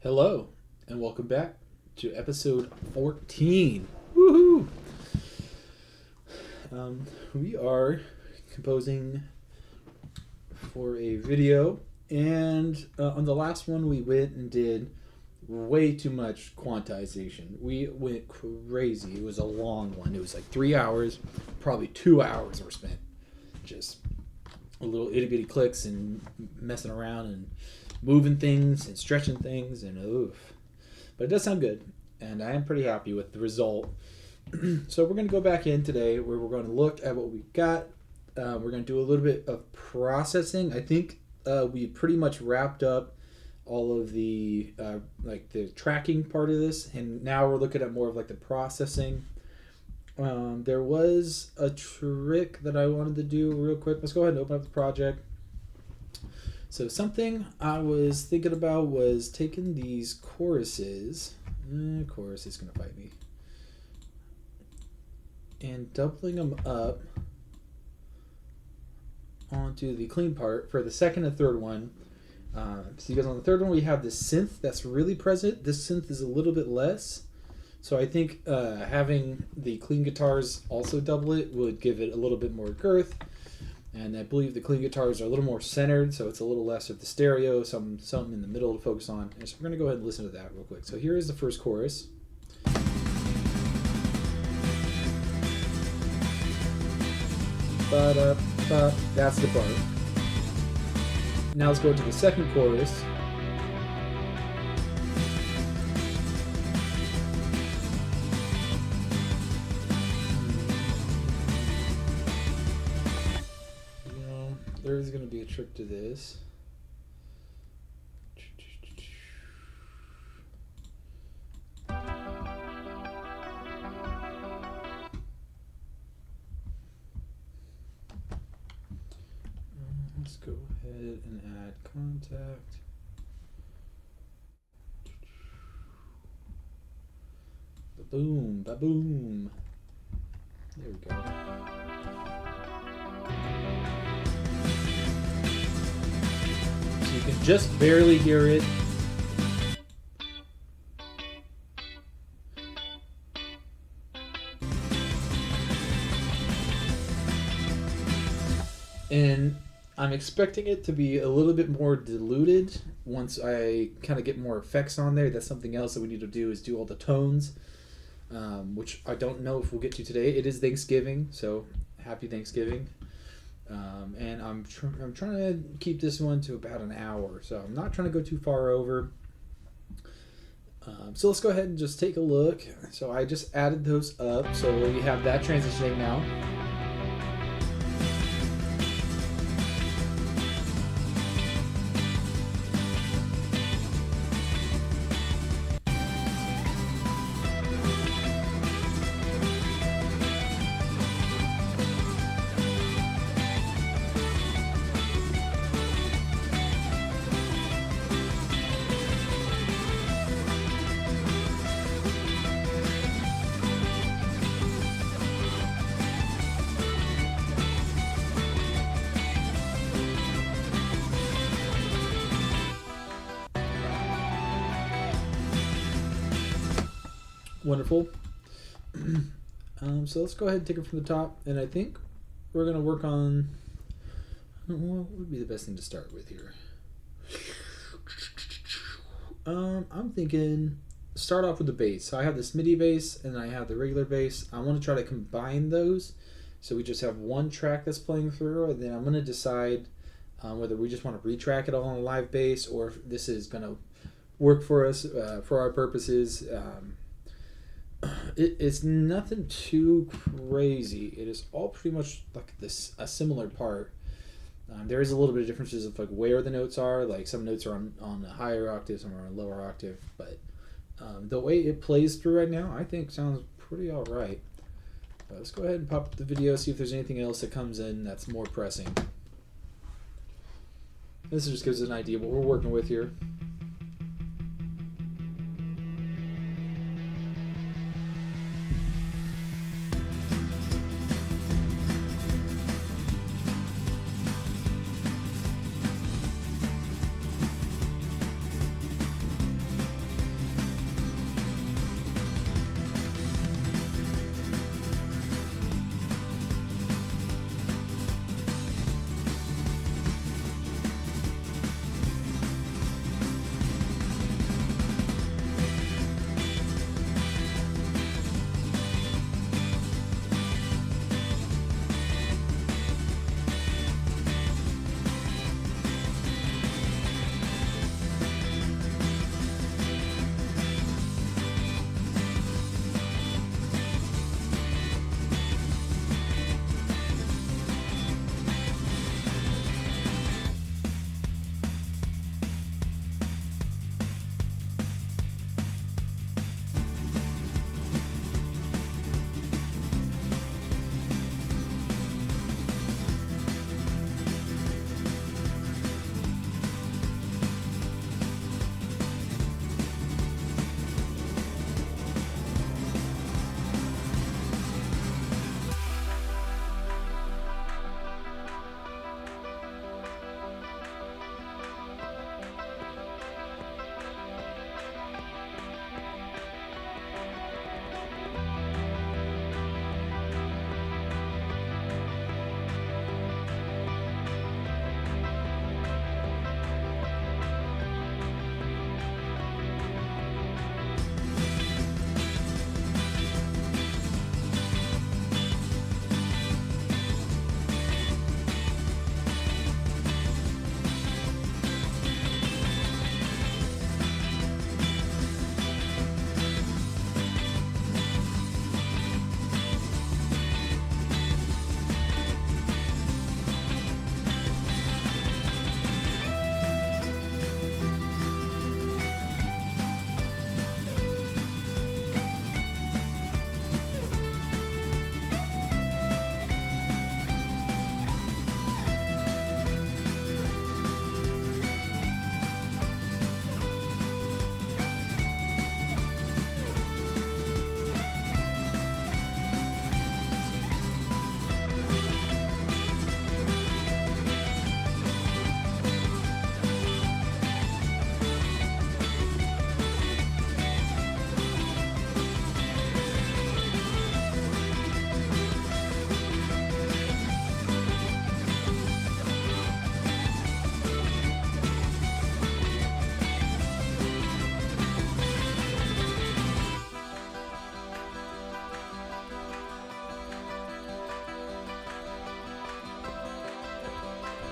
Hello, and welcome back to episode 14. Woohoo! We are composing for a video, and on the last one, we went and did way too much quantization. We went crazy. It was a long one. It was like 3 hours, probably 2 hours were spent just a little itty bitty clicks and messing around and moving things and stretching things and oof. But it does sound good, and I am pretty happy with the result. So we're going to go back in today where we're going to look at what we got. We're going to do a little bit of processing. I think we pretty much wrapped up all of the like the tracking part of this, and now we're looking at more of like the processing. There was a trick that I wanted to do real quick. Let's go ahead and open up the project. So something I was thinking about was taking these choruses. Chorus is going to fight me. And doubling them up onto the clean part for the second and third one. So because on the third one we have this synth that's really present. This synth is a little bit less. So I think having the clean guitars also double it would give it a little bit more girth. And I believe the clean guitars are a little more centered, so it's a little less of the stereo, something in the middle to focus on. And so we're going to go ahead and listen to that real quick. So here is the first chorus. Ba-da-ba, that's the part. Now let's go to the second chorus. There's going to be a trick to this. Let's go ahead and add Kontakt. Ba-boom, ba-boom. There we go. You can just barely hear it. And I'm expecting it to be a little bit more diluted once I kind of get more effects on there. That's something else that we need to do is do all the tones, which I don't know if we'll get to today. It is Thanksgiving, so happy Thanksgiving. And I'm trying to keep this one to about an hour, so I'm not trying to go too far over. So let's go ahead and just take a look. So I just added those up, so we have that transitioning now. Wonderful. So let's go ahead and take it from the top, and I think we're going to work on what would be the best thing to start with here. I'm thinking start off with the bass. So I have this MIDI bass and I have the regular bass. I want to try to combine those so we just have one track that's playing through, and then I'm going to decide whether we just want to retrack it all on a live bass or if this is going to work for us for our purposes. It's nothing too crazy. It is all pretty much like this a similar part. There is a little bit of differences of like where the notes are. Like some notes are on a higher octave, some are on a lower octave. But the way it plays through right now, I think sounds pretty all right. Let's go ahead and pop up the video, see if there's anything else that comes in that's more pressing. This just gives us an idea of what we're working with here.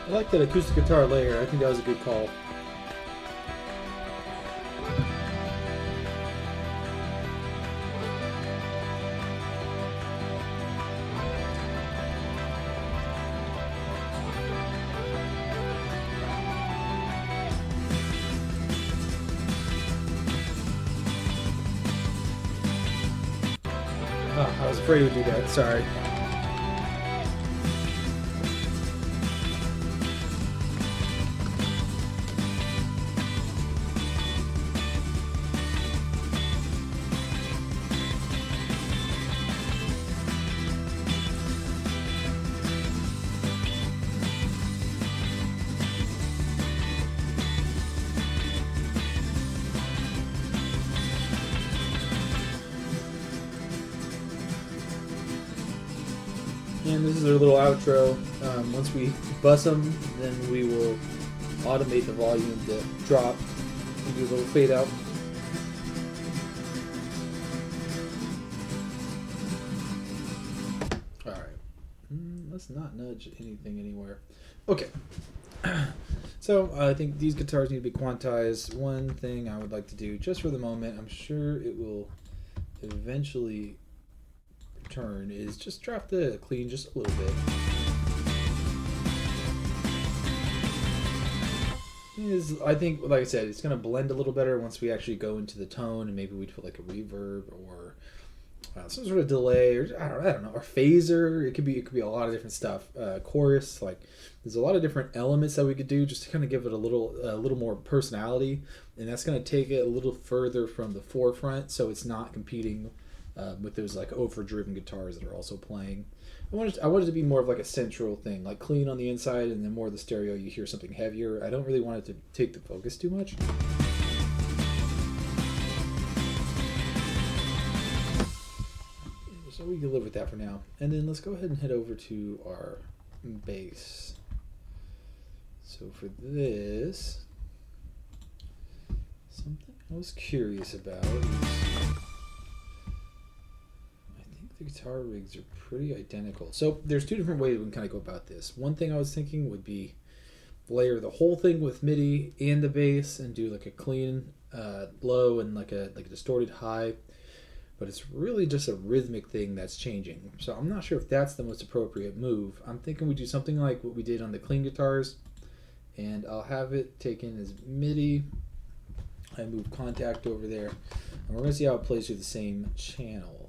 I like that acoustic guitar layer. I think that was a good call. Oh, I was afraid it would do that. Sorry. And this is our little outro. Once we bus them, then we will automate the volume to drop and do a little fade out. Alright. Let's not nudge anything anywhere. Okay. So I think these guitars need to be quantized. One thing I would like to do, just for the moment, I'm sure it will eventually turn, is just drop the clean just a little bit. I think, like I said, it's going to blend a little better once we actually go into the tone, and maybe we'd put like a reverb or some sort of delay, or I don't know, or phaser. It could be a lot of different stuff. Chorus, like there's a lot of different elements that we could do just to kind of give it a little more personality, and that's going to take it a little further from the forefront, so it's not competing with those like overdriven guitars that are also playing. I wanted it to be more of like a central thing, like clean on the inside, and then more of the stereo you hear something heavier. I don't really want it to take the focus too much. So we can live with that for now. And then let's go ahead and head over to our bass. So for this, something I was curious about is the guitar rigs are pretty identical. So there's two different ways we can kind of go about this. One thing I was thinking would be layer the whole thing with MIDI and the bass and do like a clean low and like a distorted high. But it's really just a rhythmic thing that's changing. So I'm not sure if that's the most appropriate move. I'm thinking we do something like what we did on the clean guitars, and I'll have it taken as MIDI. I move Kontakt over there, and we're going to see how it plays through the same channel.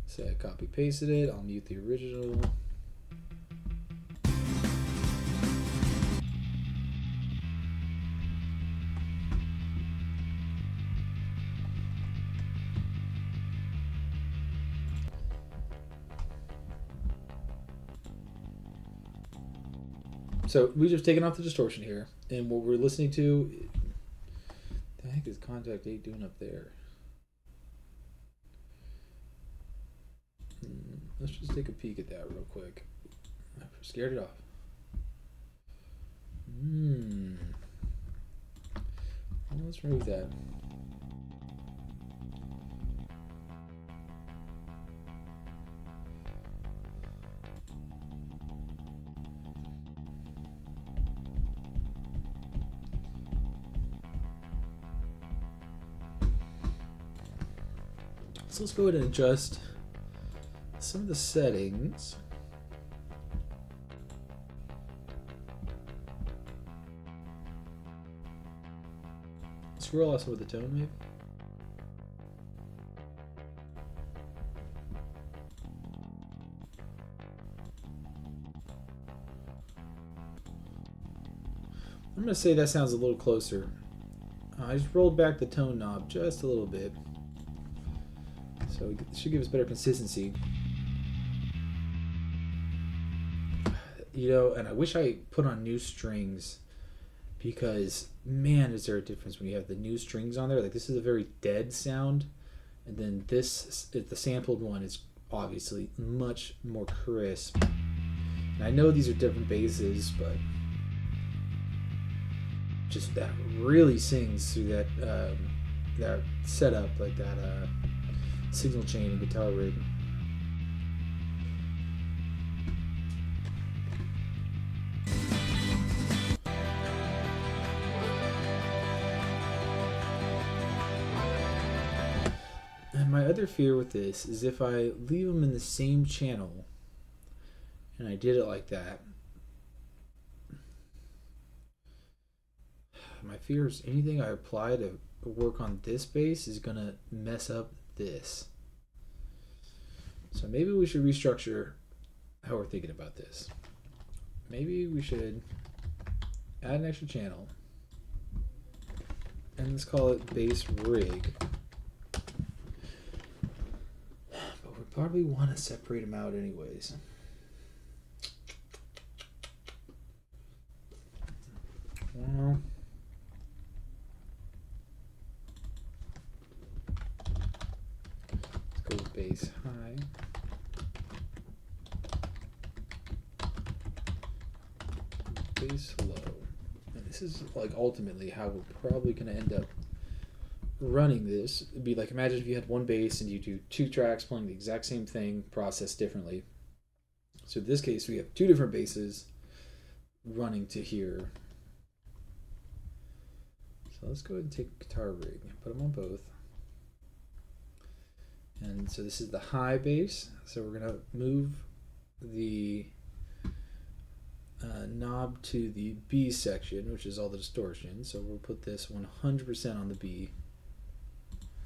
So I copy pasted it, I'll mute the original. So we just taken off the distortion here, and what we're listening to, the heck is Kontakt 8 doing up there? Let's just take a peek at that real quick. I scared it off. Well, let's remove that. So let's go ahead and adjust some of the settings. Scroll also with the tone, maybe. I'm going to say that sounds a little closer. I just rolled back the tone knob just a little bit. So it should give us better consistency. You know, and I wish I put on new strings, because man, is there a difference when you have the new strings on there. Like, this is a very dead sound, and then this, the sampled one, is obviously much more crisp. And I know these are different basses, but just that really sings through that that setup, like that signal chain and guitar rig. my other fear with this is if I leave them in the same channel, and I did it like that, my fear is anything I apply to work on this bass is gonna mess up this. So maybe we should restructure how we're thinking about this. Maybe we should add an extra channel, and let's call it bass rig. But we probably want to separate them out anyways. Well, let's go with bass high. Bass low. And this is like ultimately how we're probably going to end up running this. It'd be like, imagine if you had one bass and you do 2 tracks playing the exact same thing, processed differently. So in this case, we have 2 different basses running to here. So let's go ahead and take guitar rig, put them on both. And so this is the high bass. So we're going to move the knob to the B section, which is all the distortion. So we'll put this 100% on the B.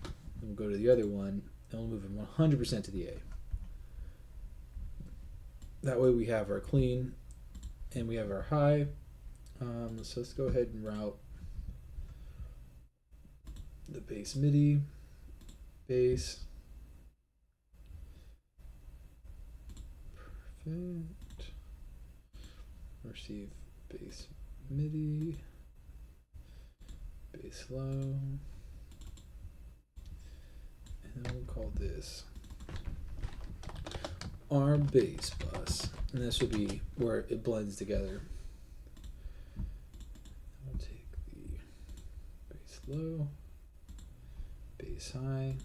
And we'll go to the other one, and we'll move it 100% to the A. That way we have our clean, and we have our high. So let's go ahead and route the bass MIDI, bass. Perfect. Receive bass MIDI, bass low, and then we'll call this our bass bus, and this will be where it blends together. I'll take the bass low, bass high,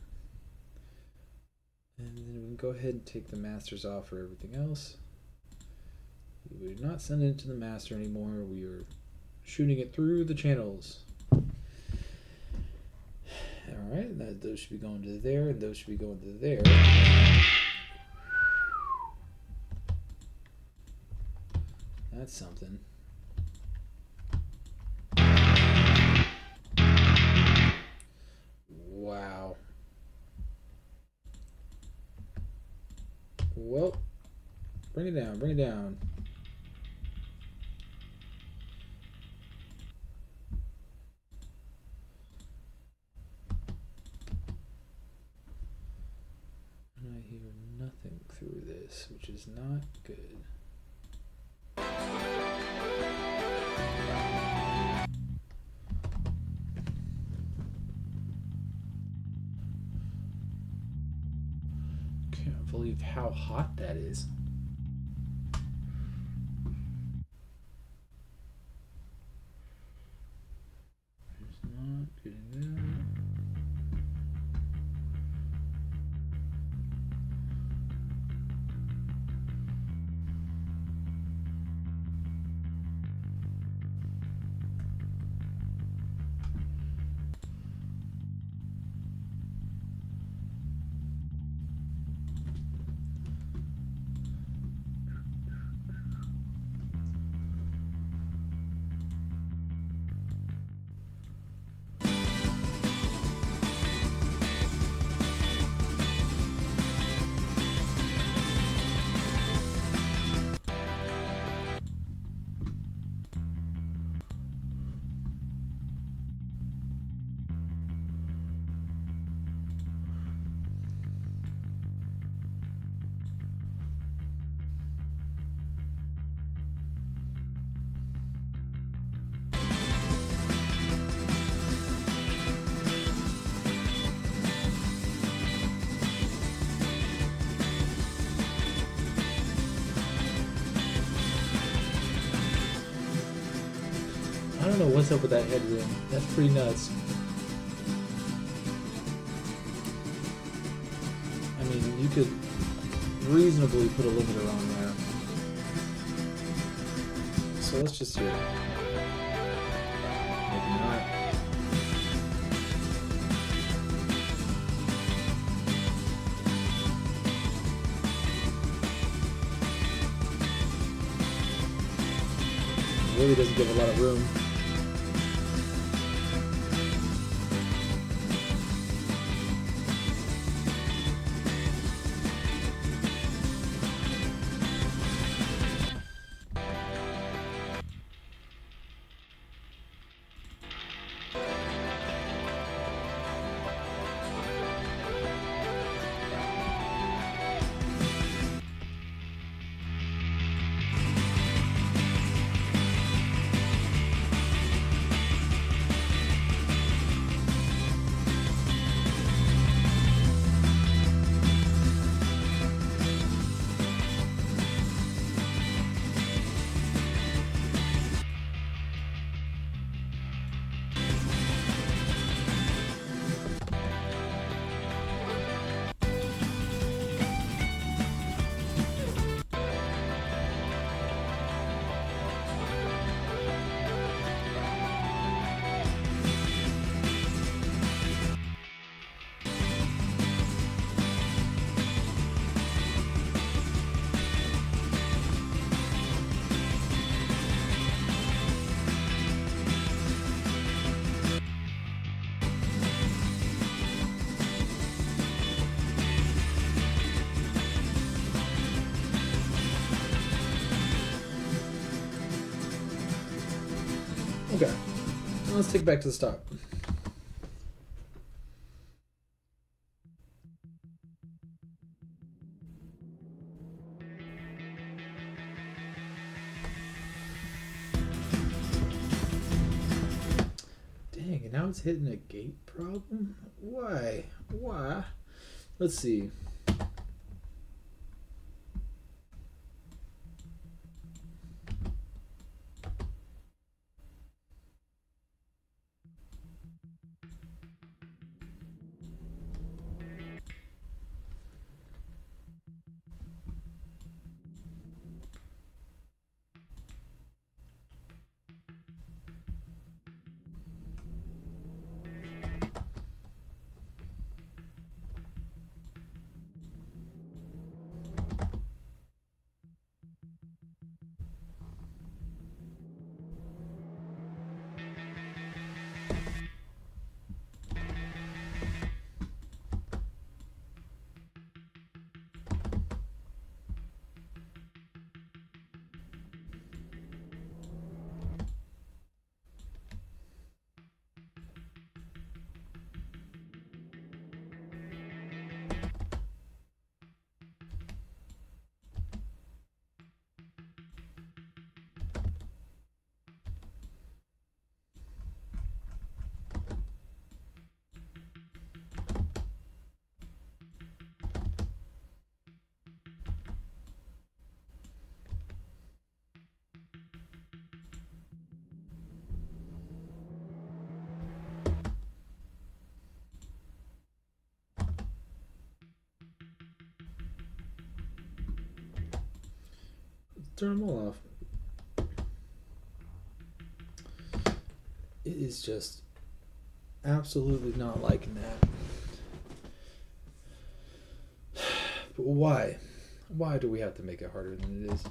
and then we can go ahead and take the masters off for everything else. We're not sending it to the master anymore. We are shooting it through the channels. Alright, those should be going to there, and those should be going to there. That's something. Wow. Well, bring it down, bring it down. I hear nothing through this, which is not good. Can't believe how hot that is. Just not getting that. I don't know what's up with that headroom. That's pretty nuts. I mean, you could reasonably put a limiter on there. So let's just hear it. Maybe not. really doesn't give a lot of room. Okay, let's take it back to the start. Dang, and now it's hitting a gate problem? Why? Why? Let's see. Turn them all off. It is just absolutely not liking that. But why? Why do we have to make it harder than it is?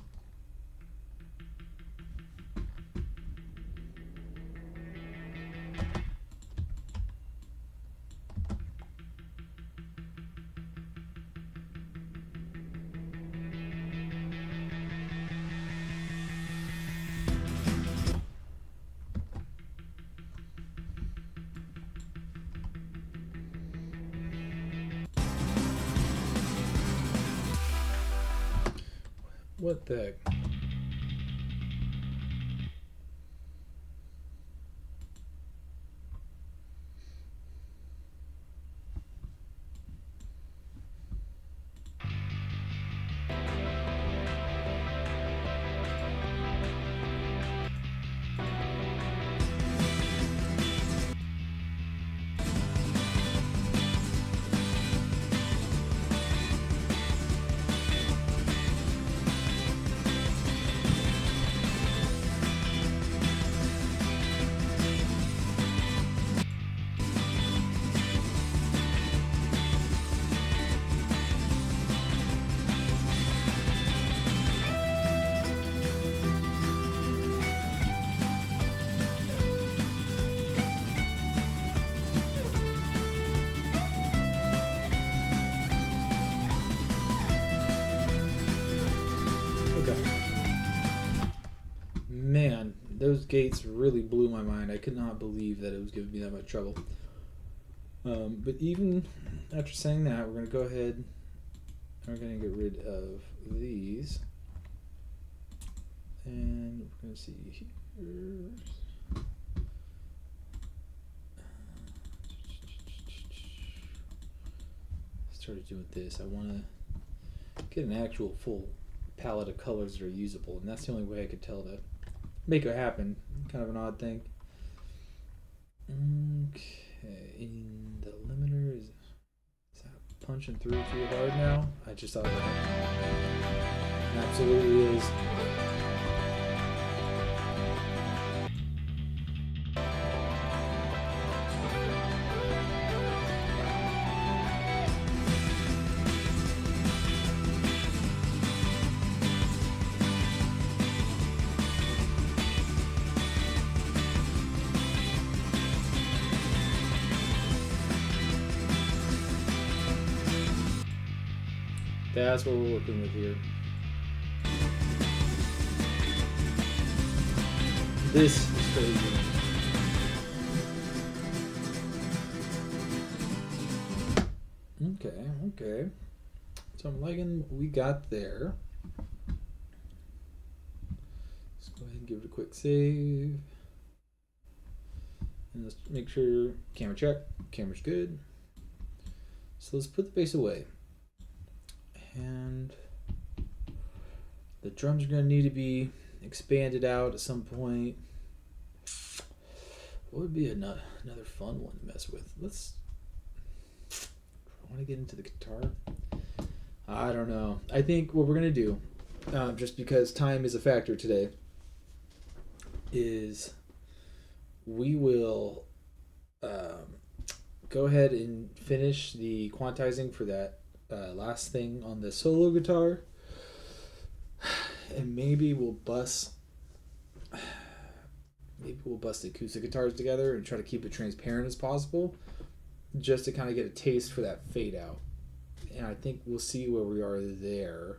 What the heck? Man, those gates really blew my mind. I could not believe that it was giving me that much trouble. But even after saying that, we're going to go ahead and we're going to get rid of these. And we're going to see here. Started doing this. I want to get an actual full palette of colors that are usable, and that's the only way I could tell to make it happen. Kind of an odd thing. Okay, in the limiter, is that punching through too hard now? I just thought that absolutely is. That's what we're working with here. This is crazy. Okay. So I'm liking what we got there. Let's go ahead and give it a quick save. And let's make sure camera check, camera's good. So let's put the bass away. And the drums are going to need to be expanded out at some point. What would be another fun one to mess with? I want to get into the guitar. I don't know. I think what we're going to do, just because time is a factor today, is we will go ahead and finish the quantizing for that last thing on the solo guitar, and maybe we'll bust the acoustic guitars together and try to keep it transparent as possible, just to kind of get a taste for that fade out. And I think we'll see where we are there.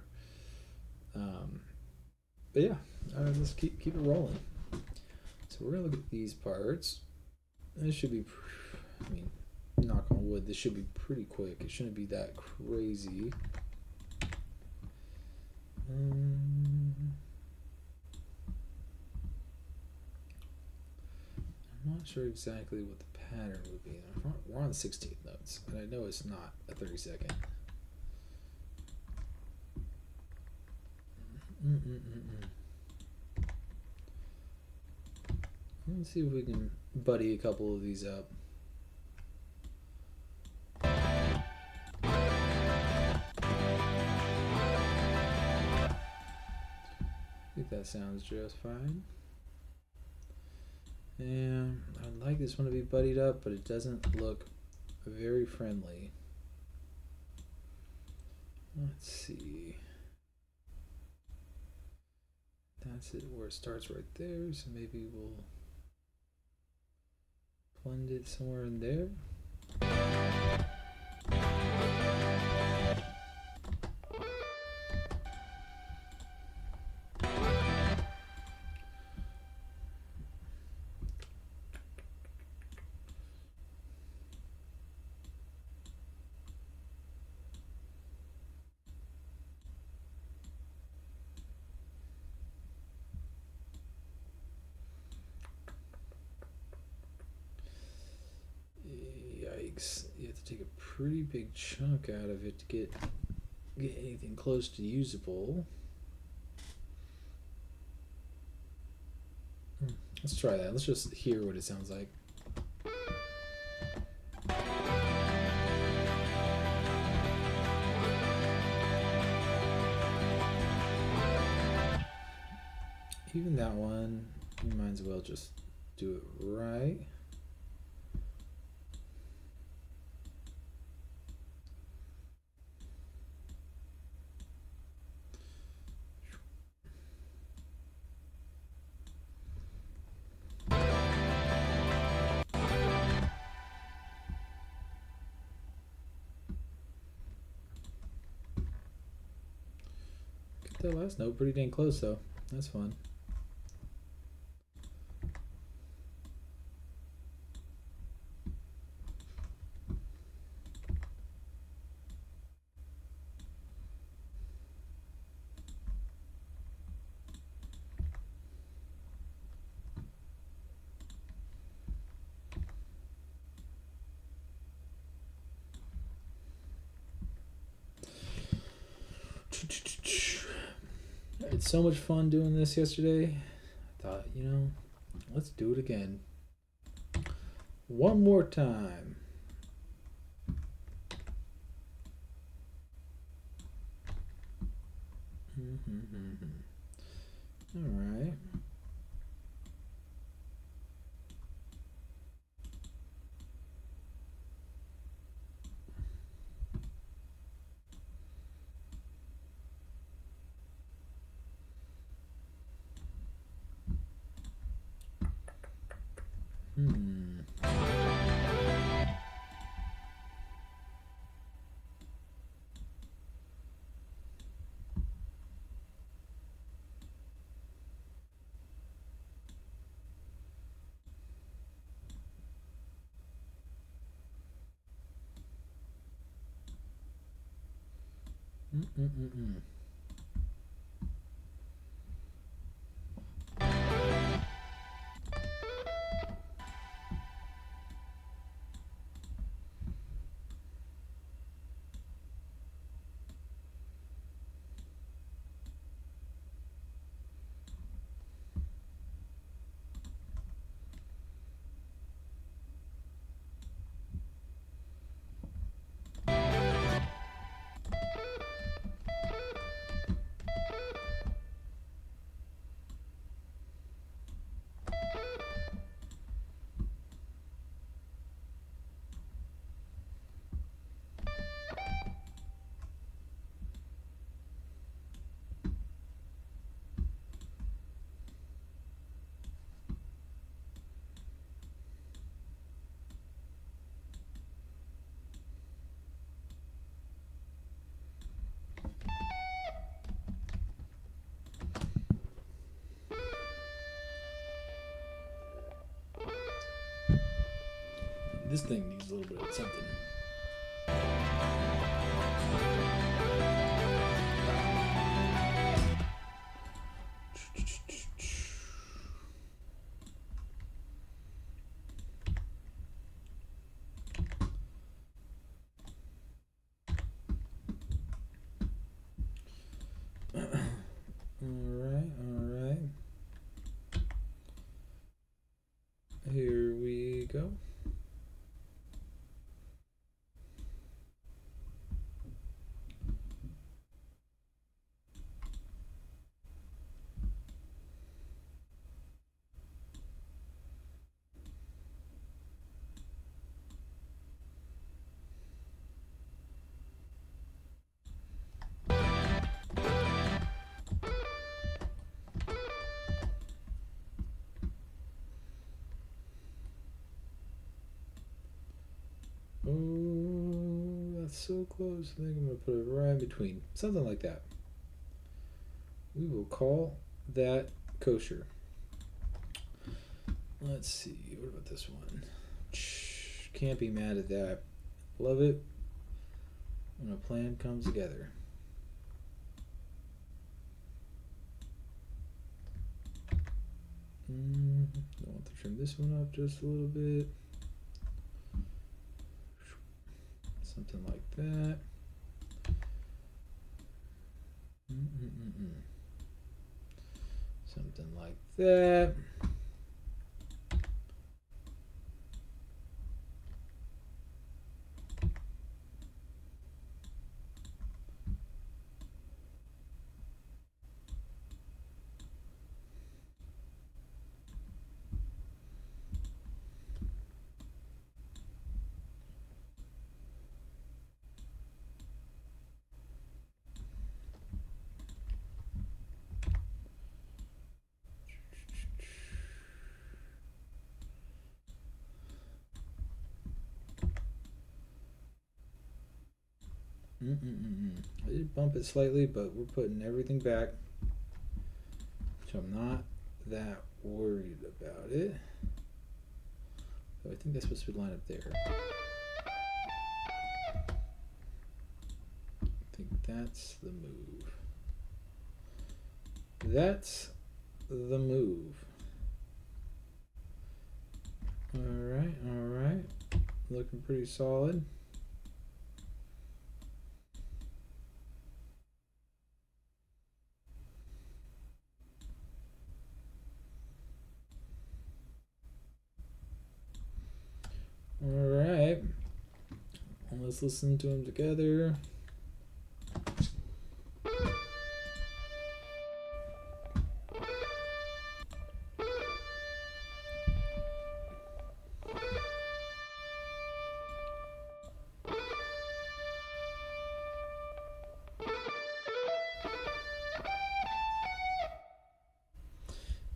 But yeah, let's keep it rolling. So we're gonna look at these parts. This should be, I mean, knock on wood, this should be pretty quick. It shouldn't be that crazy. I'm not sure exactly what the pattern would be. We're on 16th notes, and I know it's not a 30-second. Let's see if we can buddy a couple of these up. I think that sounds just fine. And I'd like this one to be buddied up, but it doesn't look very friendly. Let's see. That's it, where it starts right there, so maybe we'll blend it somewhere in there. You have to take a pretty big chunk out of it to get anything close to usable. Let's try that. Let's just hear what it sounds like. Even that one, you might as well just do it right. Get that last note pretty dang close though. That's fun. I had so much fun doing this yesterday. I thought, let's do it again. One more time. All right. This thing needs a little bit of something. All right. Here we go. Oh, that's so close. I think I'm going to put it right in between. Something like that. We will call that kosher. Let's see. What about this one? Can't be mad at that. Love it when a plan comes together. I want to trim this one up just a little bit. Something like that. Something like that. I did bump it slightly, but we're putting everything back, so I'm not that worried about it. So I think that's supposed to line up there. I think that's the move. That's the move. All right. Looking pretty solid. Alright. Well, let's listen to them together.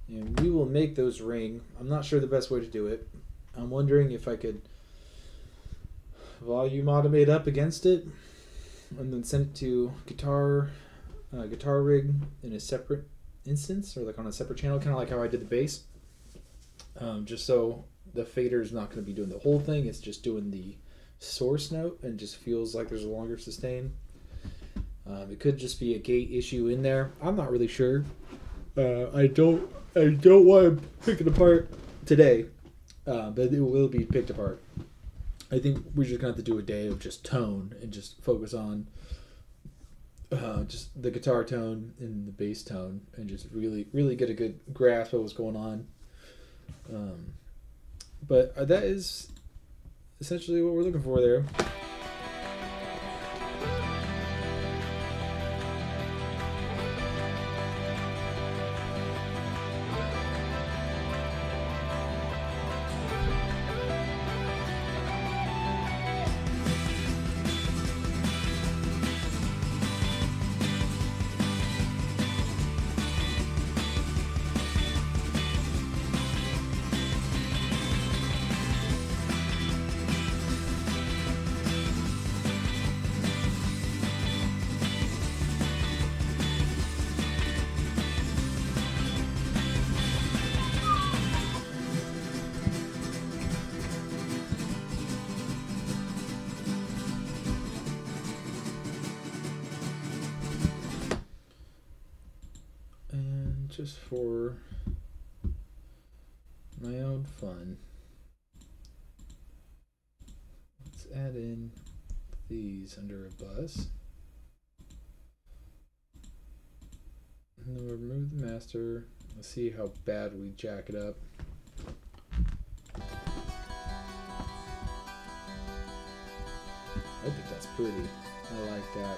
And we will make those ring. I'm not sure the best way to do it. I'm wondering if I could volume automate up against it and then send it to guitar rig in a separate instance, or like on a separate channel, kind of like how I did the bass. Just so the fader is not going to be doing the whole thing, it's just doing the source note and just feels like there's a longer sustain. It could just be a gate issue in there. I'm not really sure. I don't want to pick it apart today, but it will be picked apart. I think we're just going to have to do a day of just tone and just focus on just the guitar tone and the bass tone and just really get a good grasp of what's going on. But that is essentially what we're looking for there. Just for my own fun, let's add in these under a bus. And then we'll remove the master. Let's see how bad we jack it up. I think that's pretty. I like that.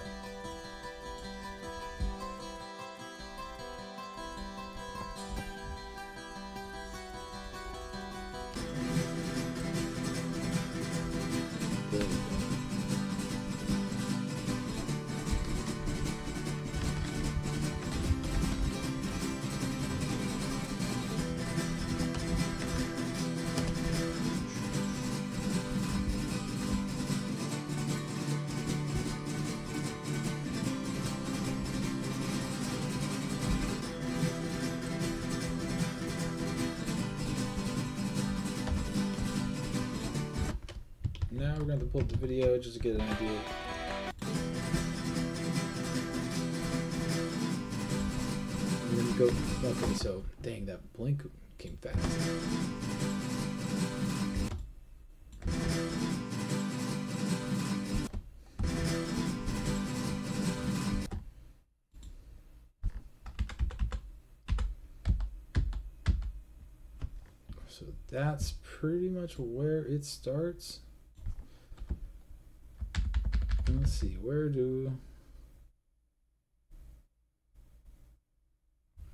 Now we're going to pull up the video just to get an idea. And then go, okay, so dang, that blink came fast. So that's pretty much where it starts. Let's see, where do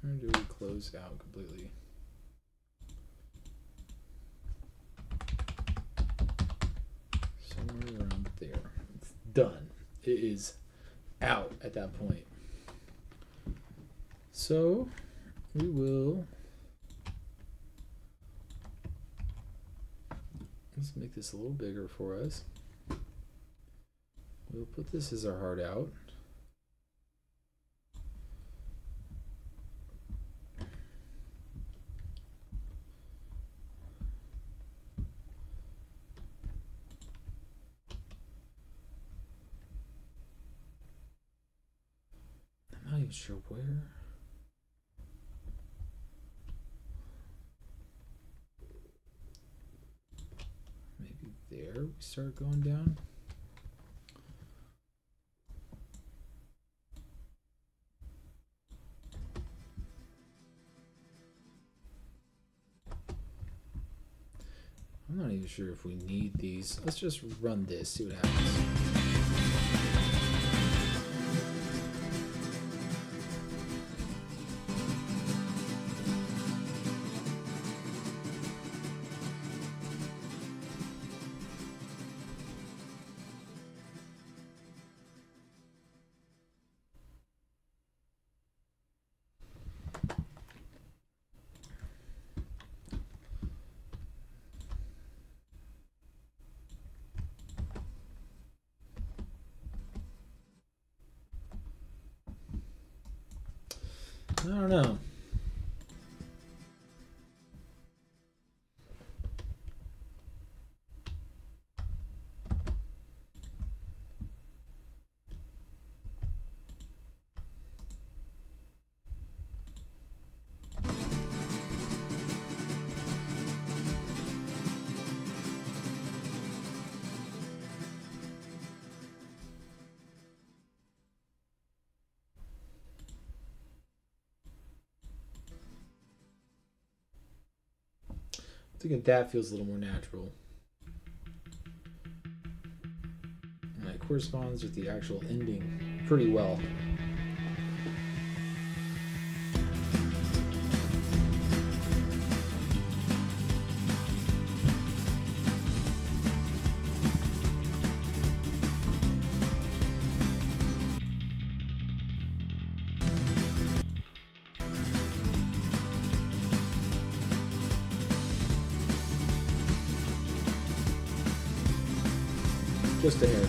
we close out completely? Somewhere around there. It's done. It is out at that point. So we will, let's make this a little bigger for us. We'll put this as our hard out. I'm not even sure where. Maybe there we start going down. I'm not even sure if we need these. Let's just run this, see what happens. I don't know. I think that feels a little more natural. And it corresponds with the actual ending pretty well. Just a hair.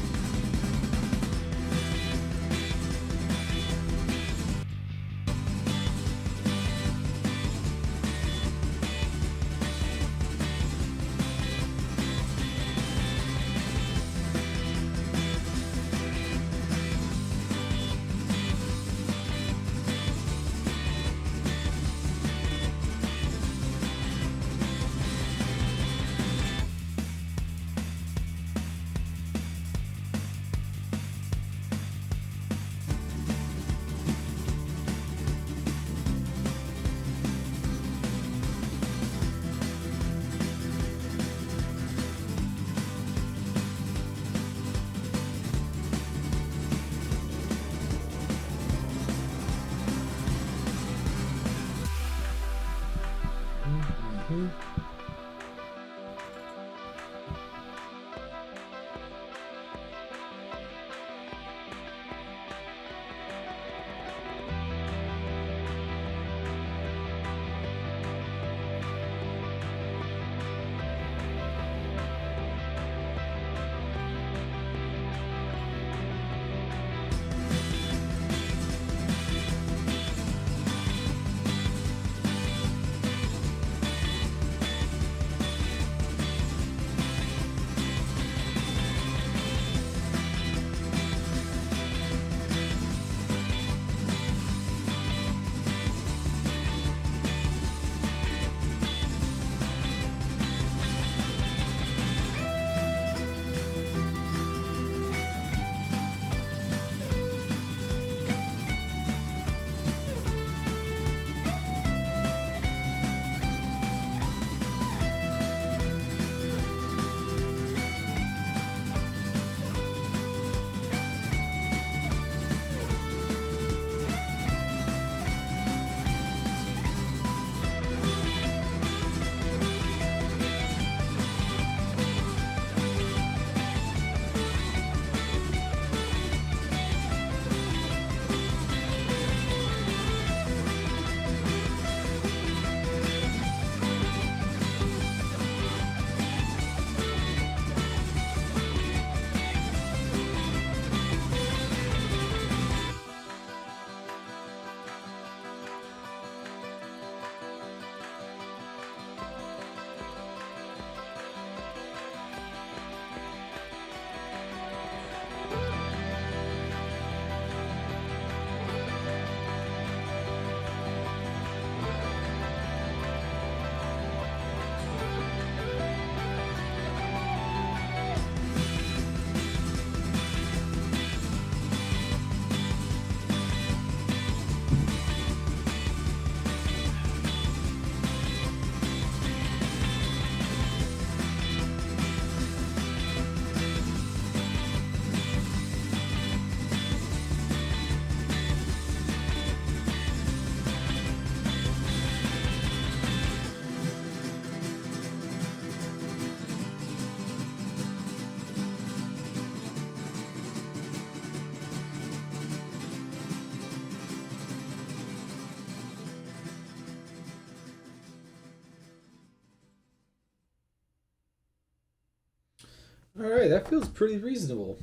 All right, that feels pretty reasonable.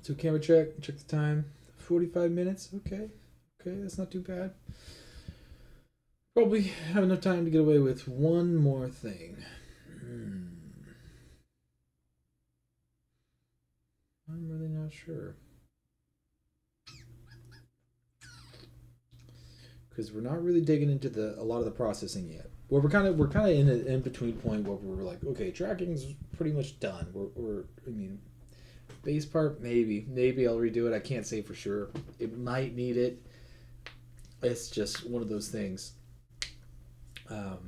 So camera check the time. 45 minutes. Okay. Okay, that's not too bad. Probably have enough time to get away with one more thing. I'm really not sure. Because we're not really digging into a lot of the processing yet. Well, we're kind of in an in between point where we're like, okay, tracking's pretty much done. I mean, bass part maybe I'll redo it. I can't say for sure. It might need it. It's just one of those things. But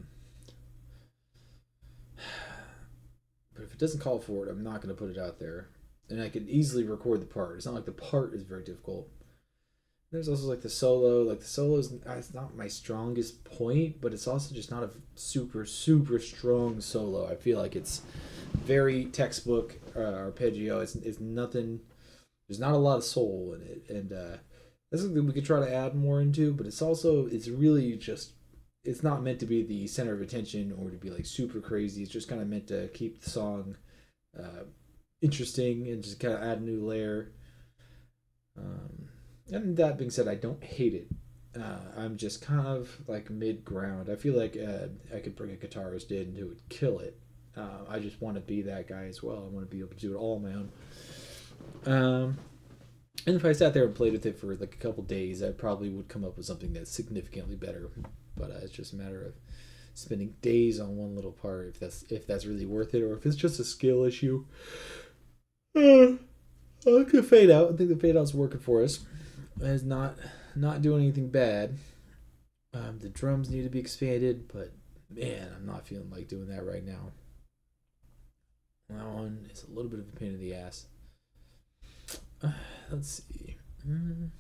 if it doesn't call for it, I'm not going to put it out there. And I could easily record the part. It's not like the part is very difficult. There's also like the solo. Like the solo is it's not my strongest point, but it's also just not a super strong solo. I feel like it's very textbook arpeggio. It's nothing. There's not a lot of soul in it, and that's something we could try to add more into. But it's really just it's not meant to be the center of attention or to be like super crazy. It's just kind of meant to keep the song interesting and just kind of add a new layer. And that being said, I don't hate it. I'm just kind of like mid ground. I feel like I could bring a guitarist in who would kill it. I just want to be that guy as well. I want to be able to do it all on my own. And if I sat there and played with it for like a couple days, I probably would come up with something that's significantly better. But it's just a matter of spending days on one little part if that's really worth it, or if it's just a skill issue. I could fade out. I think the fade out's working for us. It's not doing anything bad. The drums need to be expanded, but man, I'm not feeling like doing that right now. That one is a little bit of a pain in the ass. Let's see. I'm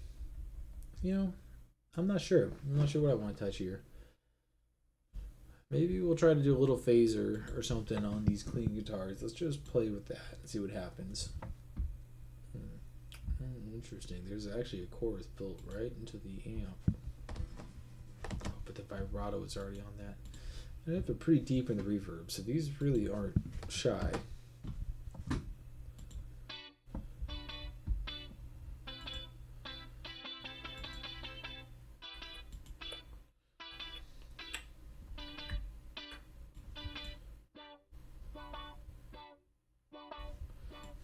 not sure. I'm not sure what I want to touch here. Maybe we'll try to do a little phaser or something on these clean guitars. Let's just play with that and see what happens. Interesting. There's actually a chorus built right into the amp. Oh, but the vibrato is already on that. And I have it pretty deep in the reverb, so these really aren't shy.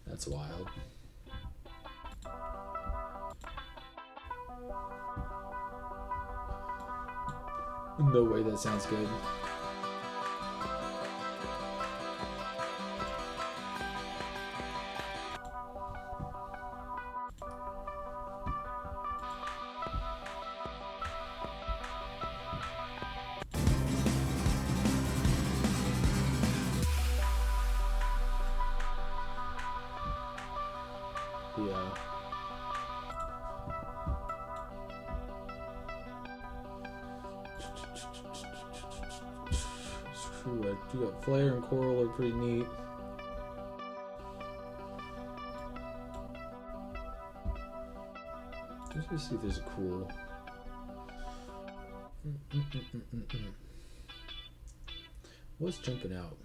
That's wild. No way that sounds good. Yeah. Ooh, I do got flare and choral are pretty neat. Let's see if there's a cool. What's jumping out?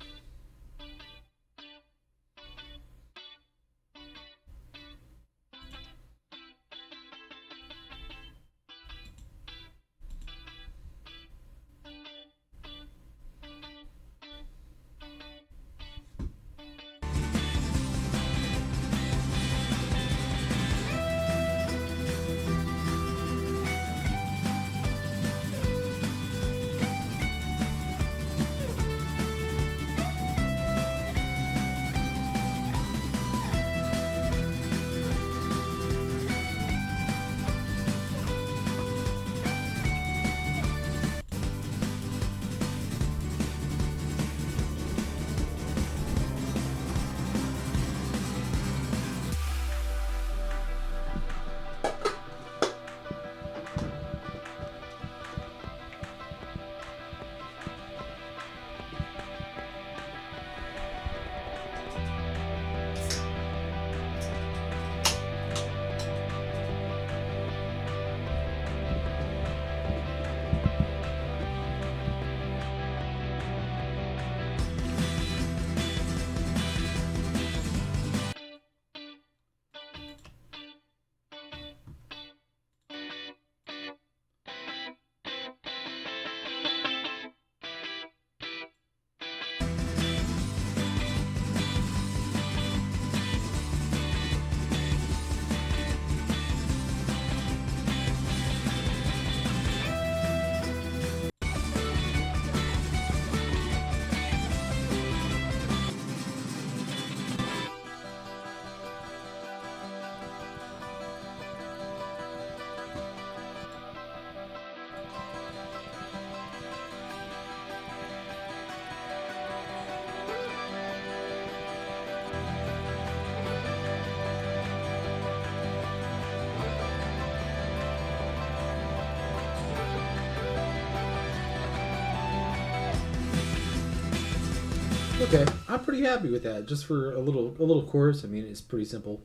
Okay, I'm pretty happy with that. Just for a little chorus. I mean, it's pretty simple.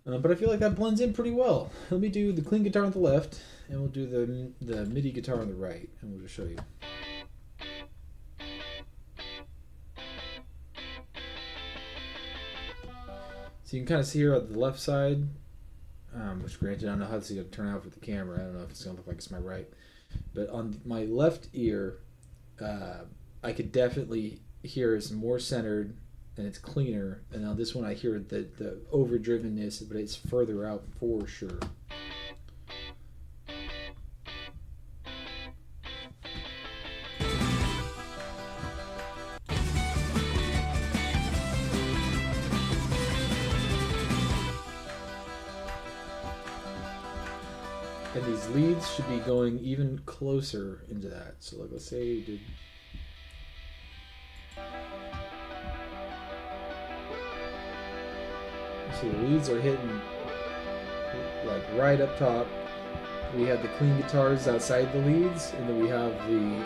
But I feel like that blends in pretty well. Let me do the clean guitar on the left, and we'll do the MIDI guitar on the right, and we'll just show you. So you can kind of see here on the left side, which granted I don't know how this is going to turn out for the camera. I don't know if it's going to look like it's my right. But on my left ear, I could definitely hear it's more centered and it's cleaner. And on this one I hear the overdrivenness, but it's further out for sure. And these leads should be going even closer into that. So like, let's say you did. So the leads are hitting like right up top. We have the clean guitars outside the leads, and then we have the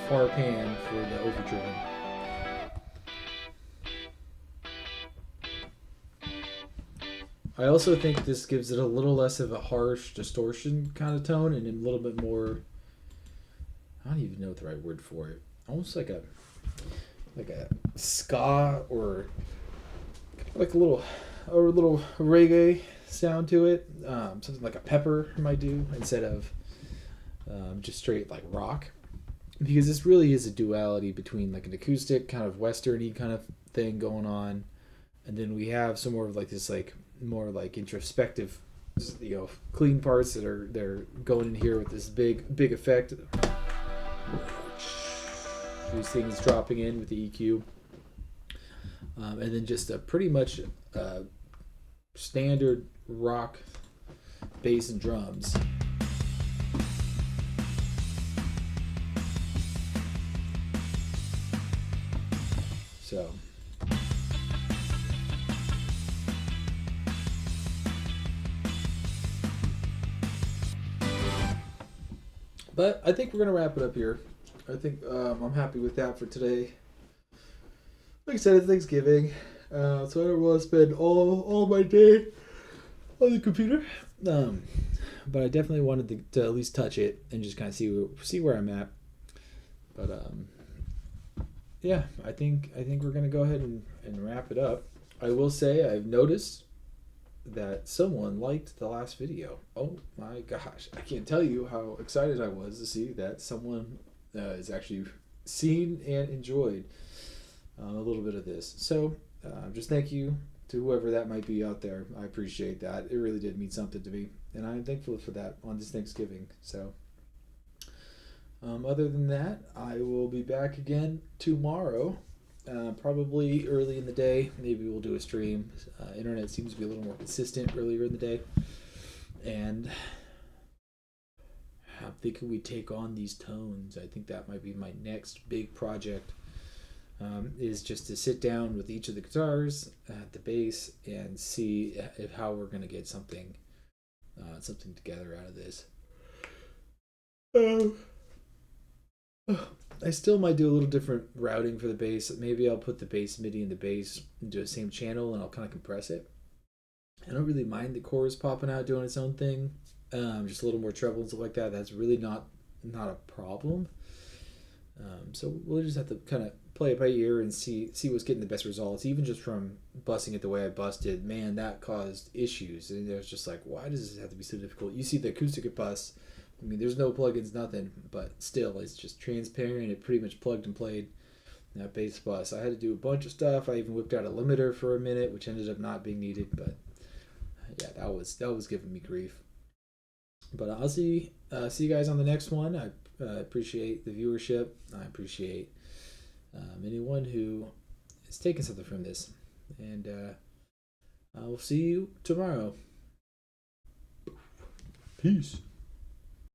far pan for the overdriven. I also think this gives it a little less of a harsh distortion kind of tone, and a little bit more. I don't even know the right word for it. Almost like a ska or like a little reggae sound to it. Something like a pepper might do instead of just straight like rock, because this really is a duality between like an acoustic kind of westerny kind of thing going on, and then we have some more of like this like more like introspective, clean parts that are they're going in here with this big effect. These things dropping in with the EQ, and then just a pretty much standard rock bass and drums. So but I think we're gonna wrap it up here. I think I'm happy with that for today. Like I said, it's Thanksgiving, so I don't want to spend all my day on the computer. But I definitely wanted to at least touch it and just kind of see where I'm at. But yeah, I think we're gonna go ahead and wrap it up. I will say I've noticed that someone liked the last video. Oh my gosh, I can't tell you how excited I was to see that someone has actually seen and enjoyed a little bit of this. So just thank you to whoever that might be out there. I appreciate that. It really did mean something to me, and I'm thankful for that on this Thanksgiving. So other than that, I will be back again tomorrow, probably early in the day. Maybe we'll do a stream. Internet seems to be a little more consistent earlier in the day, and I'm thinking we take on these tones. I think that might be my next big project. Is just to sit down with each of the guitars, the bass, and see how we're gonna get something together out of this. I still might do a little different routing for the bass. Maybe I'll put the bass MIDI and the bass into the same channel, and I'll kind of compress it. I don't really mind the chorus popping out doing its own thing. Just a little more treble and stuff like that. That's really not a problem. So we'll just have to kind of play it by ear and see what's getting the best results. Even just from busting it the way I busted, man, that caused issues. And it was just like, why does this have to be so difficult? You see the acoustic bus. I mean, there's no plugins, nothing, but still, it's just transparent. It pretty much plugged and played that bass bus. I had to do a bunch of stuff. I even whipped out a limiter for a minute, which ended up not being needed. But yeah, that was giving me grief. But I'll see you guys on the next one. I appreciate the viewership. I appreciate anyone who is taking something from this, and I will see you tomorrow. Peace.